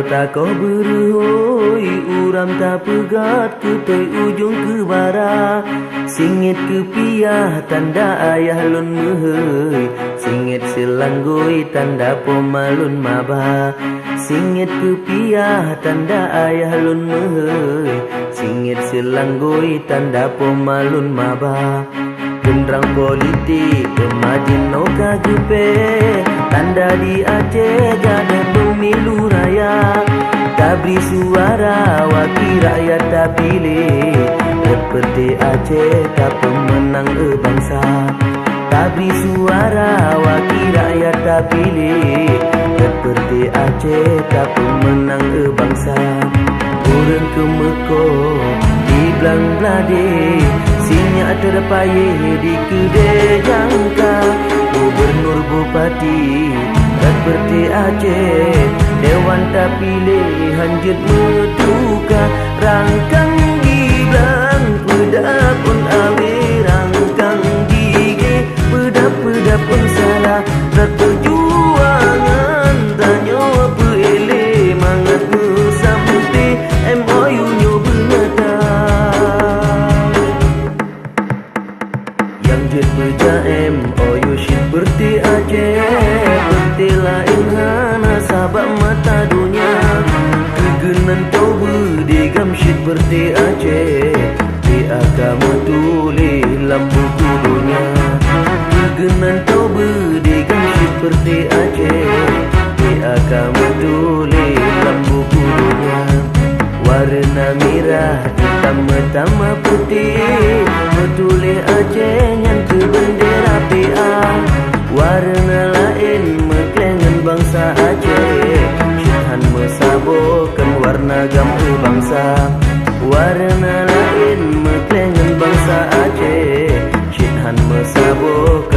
tako berhoi uram tak pegat ke toi ujung ke bara. Singit ke piah tanda ayah lun mehoi, singit selanggoi tanda pomalun maba. Singit ke piah tanda ayah lun mehoi, singit selanggoi tanda pomalun maba. Gendrang politik kemajin no kagepe, tanda di Aceh gada pemilu raya. Tak beri suara wakil rakyat tak pilih, seperti Aceh tak pemenang bangsa. Tak beri suara wakil rakyat tak pilih, seperti Aceh tak pemenang bangsa. Orang ke Mekong di belang belade, sinyak terpayah di kedai jangka. Gubernur bupati seperti Aceh, dewan tak pilih hanjut metuka. Rangkang di belang pedap pun awe, rangkang gigi pedap-pedap pun salah. Perjuangan tanya apa eleh, mangat sampai MOU nyo bernata. Yang jet beja MOU seperti Aceh, seperti lain hana sabak mata dunia. Kegenan tau berdigam seperti Aceh, di agama tulis dalam buku dunia. Kegenan tau berdigam seperti Aceh, di agama tulis dalam buku dunia. Warna merah hitam putih, bertulis Aceh yang ke bendera PA. Warna lain meklengan bangsa Aceh, Syedhan mesabokan warna gambar bangsa. Warna lain meklengan bangsa Aceh, Syedhan mesabokan